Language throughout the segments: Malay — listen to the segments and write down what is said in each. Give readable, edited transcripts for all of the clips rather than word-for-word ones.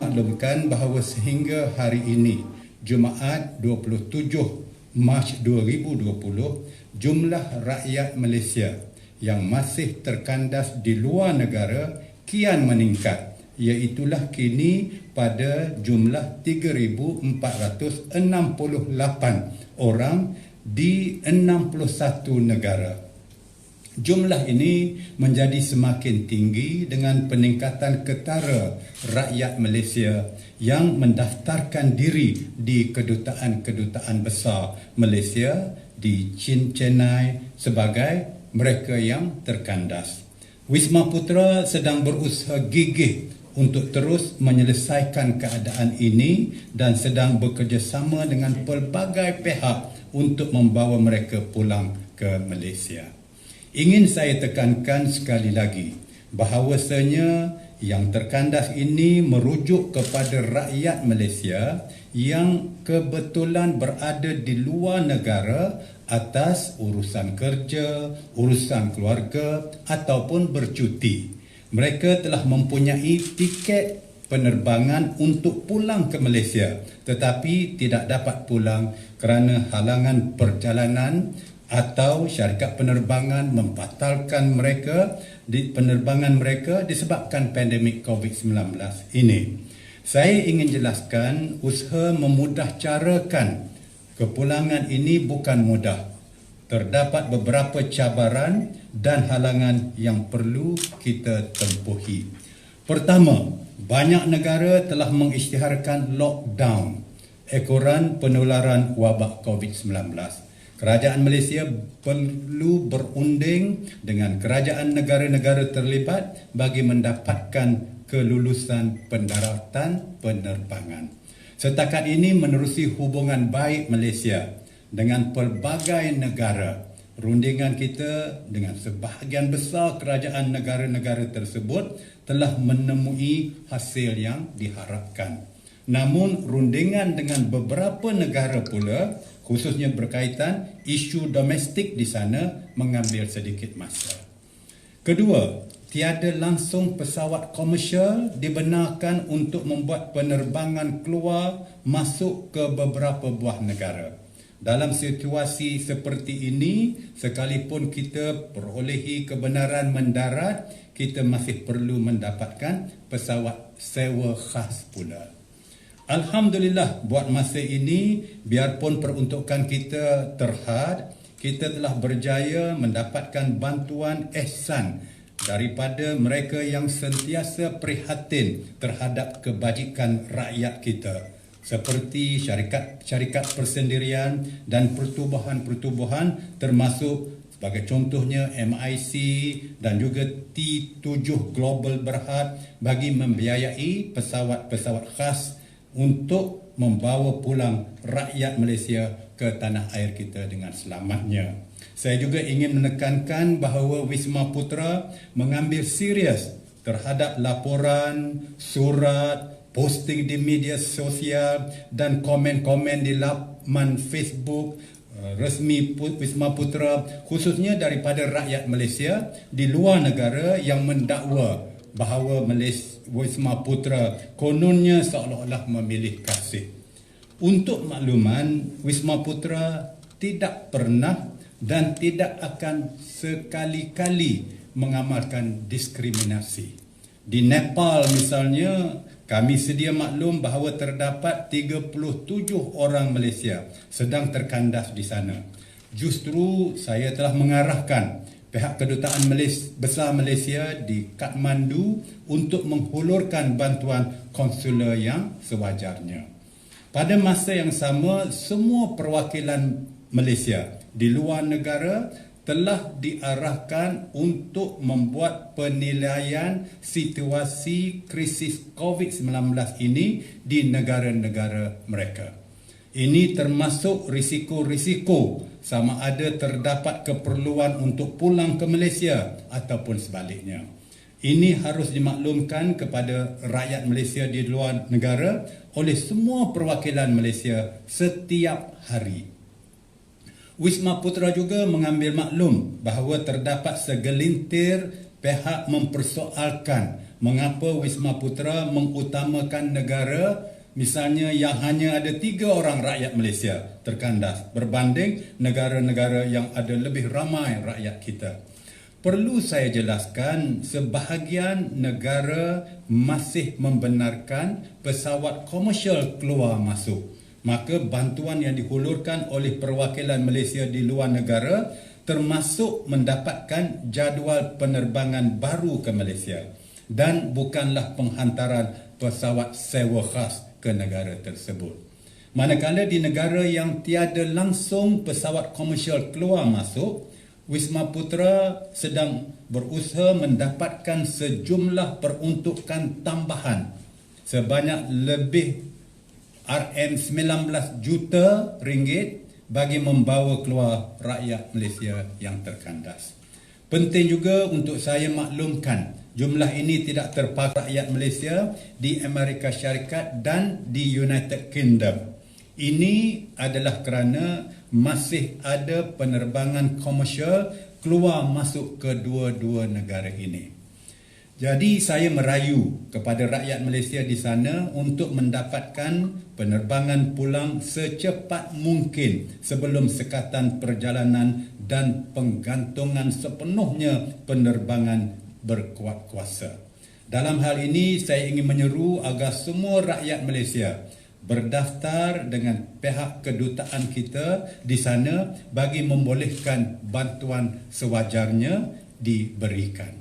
dimaklumkan bahawa sehingga hari ini, Jumaat 27 Mac 2020, jumlah rakyat Malaysia yang masih terkandas di luar negara kian meningkat, iaitulah kini pada jumlah 3,468 orang di 61 negara. Jumlah ini menjadi semakin tinggi dengan peningkatan ketara rakyat Malaysia yang mendaftarkan diri di kedutaan-kedutaan besar Malaysia di Chennai sebagai mereka yang terkandas. Wisma Putra sedang berusaha gigih untuk terus menyelesaikan keadaan ini dan sedang bekerjasama dengan pelbagai pihak untuk membawa mereka pulang ke Malaysia. Ingin saya tekankan sekali lagi bahawasanya yang terkandas ini merujuk kepada rakyat Malaysia yang kebetulan berada di luar negara atas urusan kerja, urusan keluarga ataupun bercuti. Mereka telah mempunyai tiket penerbangan untuk pulang ke Malaysia tetapi tidak dapat pulang kerana halangan perjalanan atau syarikat penerbangan membatalkan penerbangan mereka disebabkan pandemik COVID-19 ini. Saya ingin jelaskan usaha memudahcarakan kepulangan ini bukan mudah. Terdapat beberapa cabaran dan halangan yang perlu kita tempuhi. Pertama, banyak negara telah mengisytiharkan lockdown ekoran penularan wabak COVID-19. Kerajaan Malaysia perlu berunding dengan kerajaan negara-negara terlibat bagi mendapatkan kelulusan pendaratan penerbangan. Setakat ini menerusi hubungan baik Malaysia dengan pelbagai negara. Rundingan kita dengan sebahagian besar kerajaan negara-negara tersebut telah menemui hasil yang diharapkan. Namun rundingan dengan beberapa negara pula, khususnya berkaitan isu domestik di sana, mengambil sedikit masa. Kedua, tiada langsung pesawat komersial dibenarkan untuk membuat penerbangan keluar masuk ke beberapa buah negara. Dalam situasi seperti ini, sekalipun kita perolehi kebenaran mendarat, kita masih perlu mendapatkan pesawat sewa khas pula. Alhamdulillah, buat masa ini, biarpun peruntukan kita terhad, kita telah berjaya mendapatkan bantuan ihsan daripada mereka yang sentiasa prihatin terhadap kebajikan rakyat kita, seperti syarikat persendirian dan pertubuhan-pertubuhan, termasuk sebagai contohnya MIC dan juga T7 Global Berhad bagi membiayai pesawat-pesawat khas untuk membawa pulang rakyat Malaysia ke tanah air kita dengan selamatnya. Saya juga ingin menekankan bahawa Wisma Putra mengambil serius terhadap laporan, surat, posting di media sosial dan komen-komen di laman Facebook resmi Wisma Putra, khususnya daripada rakyat Malaysia di luar negara yang mendakwa bahawa Wisma Putra kononnya seolah-olah memilih kasih. Untuk makluman, Wisma Putra tidak pernah dan tidak akan sekali-kali mengamalkan diskriminasi. Di Nepal misalnya, kami sedia maklum bahawa terdapat 37 orang Malaysia sedang terkandas di sana. Justru saya telah mengarahkan pihak Kedutaan Besar Malaysia di Kathmandu untuk menghulurkan bantuan konsular yang sewajarnya. Pada masa yang sama, semua perwakilan Malaysia di luar negara telah diarahkan untuk membuat penilaian situasi krisis COVID-19 ini di negara-negara mereka. Ini termasuk risiko-risiko sama ada terdapat keperluan untuk pulang ke Malaysia ataupun sebaliknya. Ini harus dimaklumkan kepada rakyat Malaysia di luar negara oleh semua perwakilan Malaysia setiap hari. Wisma Putra juga mengambil maklum bahawa terdapat segelintir pihak mempersoalkan mengapa Wisma Putra mengutamakan negara misalnya yang hanya ada 3 orang rakyat Malaysia terkandas berbanding negara-negara yang ada lebih ramai rakyat kita. Perlu saya jelaskan, sebahagian negara masih membenarkan pesawat komersial keluar masuk. Maka bantuan yang dihulurkan oleh perwakilan Malaysia di luar negara termasuk mendapatkan jadual penerbangan baru ke Malaysia dan bukanlah penghantaran pesawat sewa khas ke negara tersebut. Manakala di negara yang tiada langsung pesawat komersial keluar masuk, Wisma Putra sedang berusaha mendapatkan sejumlah peruntukan tambahan sebanyak lebih RM19 juta ringgit bagi membawa keluar rakyat Malaysia yang terkandas. Penting juga untuk saya maklumkan, jumlah ini tidak terpakai rakyat Malaysia di Amerika Syarikat dan di United Kingdom. Ini adalah kerana masih ada penerbangan komersial keluar masuk ke dua-dua negara ini. Jadi saya merayu kepada rakyat Malaysia di sana untuk mendapatkan penerbangan pulang secepat mungkin sebelum sekatan perjalanan dan penggantungan sepenuhnya penerbangan berkuat kuasa. Dalam hal ini saya ingin menyeru agar semua rakyat Malaysia berdaftar dengan pihak kedutaan kita di sana bagi membolehkan bantuan sewajarnya diberikan.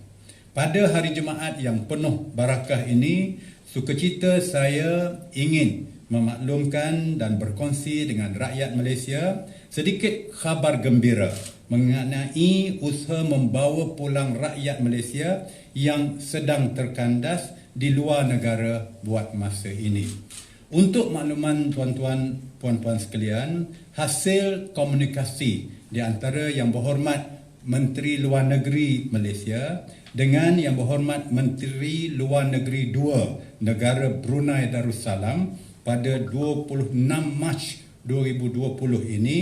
Pada hari Jumaat yang penuh barakah ini, sukacita saya ingin memaklumkan dan berkongsi dengan rakyat Malaysia sedikit khabar gembira mengenai usaha membawa pulang rakyat Malaysia yang sedang terkandas di luar negara buat masa ini. Untuk makluman tuan-tuan, puan-puan sekalian, hasil komunikasi di antara Yang Berhormat Menteri Luar Negeri Malaysia dengan Yang Berhormat Menteri Luar Negeri 2 negara Brunei Darussalam pada 26 Mac 2020 ini,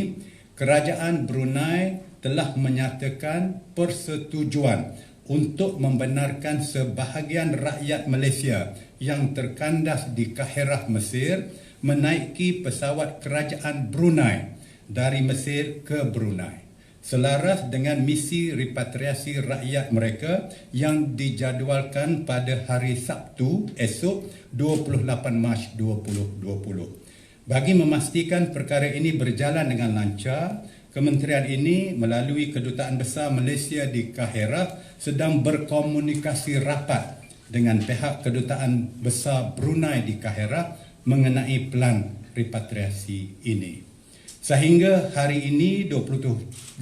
Kerajaan Brunei telah menyatakan persetujuan untuk membenarkan sebahagian rakyat Malaysia yang terkandas di Kahirah, Mesir menaiki pesawat kerajaan Brunei dari Mesir ke Brunei selaras dengan misi repatriasi rakyat mereka yang dijadualkan pada hari Sabtu esok 28 Mac 2020. Bagi memastikan perkara ini berjalan dengan lancar, Kementerian ini melalui Kedutaan Besar Malaysia di Kahirah sedang berkomunikasi rapat dengan pihak Kedutaan Besar Brunei di Kahirah mengenai pelan repatriasi ini. Sehingga hari ini 27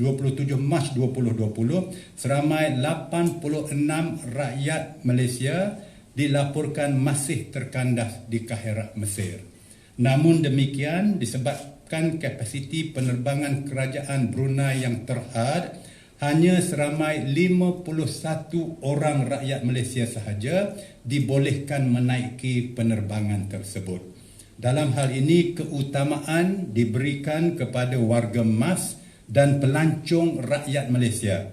Mac 2020, seramai 86 rakyat Malaysia dilaporkan masih terkandas di Kahirah, Mesir. Namun demikian, disebabkan kapasiti penerbangan kerajaan Brunei yang terhad, hanya seramai 51 orang rakyat Malaysia sahaja dibolehkan menaiki penerbangan tersebut. Dalam hal ini, keutamaan diberikan kepada warga emas dan pelancong rakyat Malaysia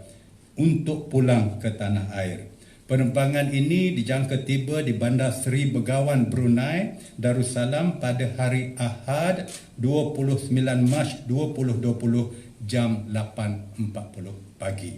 untuk pulang ke tanah air. Penerbangan ini dijangka tiba di Bandar Seri Begawan, Brunei Darussalam pada hari Ahad 29 Mac 2020 jam 8.40 pagi.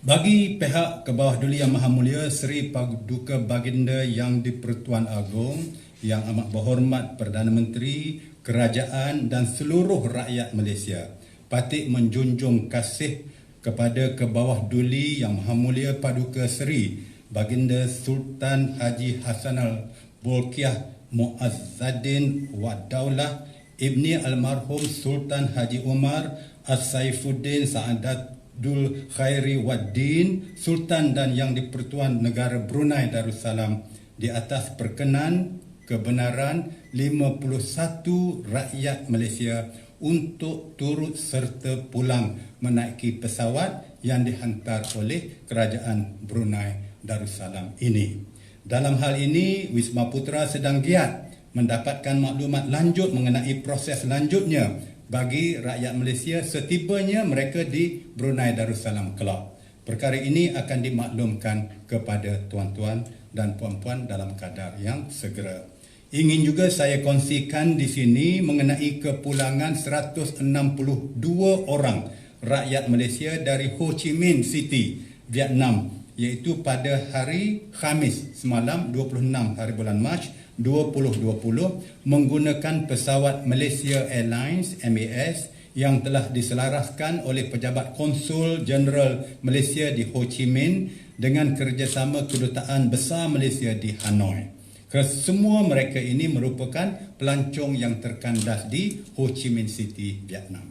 Bagi pihak Kebawah-Duli Yang Maha Mulia Seri Paduka Baginda Yang di-Pertuan Agong, Yang Amat Berhormat Perdana Menteri, Kerajaan dan seluruh rakyat Malaysia patut menjunjung kasih kepada Kebawah-Duli Yang Maha Mulia Paduka Seri Baginda Sultan Haji Hassanal Bolkiah Muazzaddin Wadaulah Ibni Almarhum Sultan Haji Umar As-Saifuddin Saadatul Khairi Waddin Sultan dan Yang di-Pertuan Negara Brunei Darussalam di atas perkenan kebenaran 51 rakyat Malaysia untuk turut serta pulang menaiki pesawat yang dihantar oleh Kerajaan Brunei Darussalam ini. Dalam hal ini, Wisma Putra sedang giat mendapatkan maklumat lanjut mengenai proses lanjutnya bagi rakyat Malaysia setibanya mereka di Brunei Darussalam kelak. Perkara ini akan dimaklumkan kepada tuan-tuan dan puan-puan dalam kadar yang segera. Ingin juga saya kongsikan di sini mengenai kepulangan 162 orang rakyat Malaysia dari Ho Chi Minh City, Vietnam, iaitu pada hari Khamis semalam 26 hari bulan Mac 2020 menggunakan pesawat Malaysia Airlines MAS yang telah diselaraskan oleh Pejabat Konsul Jeneral Malaysia di Ho Chi Minh dengan kerjasama Kedutaan Besar Malaysia di Hanoi. Kesemua mereka ini merupakan pelancong yang terkandas di Ho Chi Minh City, Vietnam.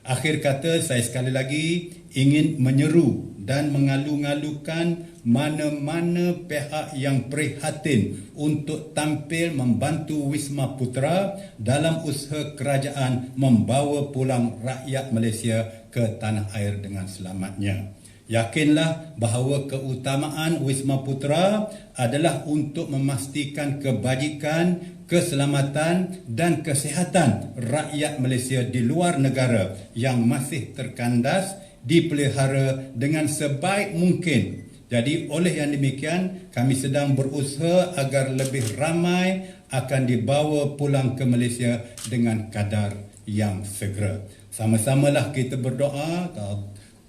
Akhir kata, saya sekali lagi ingin menyeru dan mengalu-ngalukan mana-mana pihak yang prihatin untuk tampil membantu Wisma Putra dalam usaha kerajaan membawa pulang rakyat Malaysia ke tanah air dengan selamatnya. Yakinlah bahawa keutamaan Wisma Putra adalah untuk memastikan kebajikan, keselamatan dan kesihatan rakyat Malaysia di luar negara yang masih terkandas dipelihara dengan sebaik mungkin. Jadi oleh yang demikian, kami sedang berusaha agar lebih ramai akan dibawa pulang ke Malaysia dengan kadar yang segera. Sama-samalah kita berdoa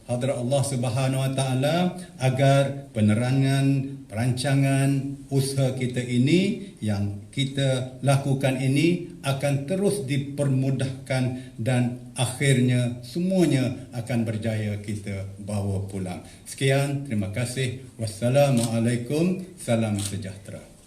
hadrat Allah Subhanahu Wa Taala agar penerangan perancangan usaha kita ini yang kita lakukan ini akan terus dipermudahkan dan akhirnya semuanya akan berjaya kita bawa pulang. Sekian, terima kasih. Wassalamualaikum, salam sejahtera.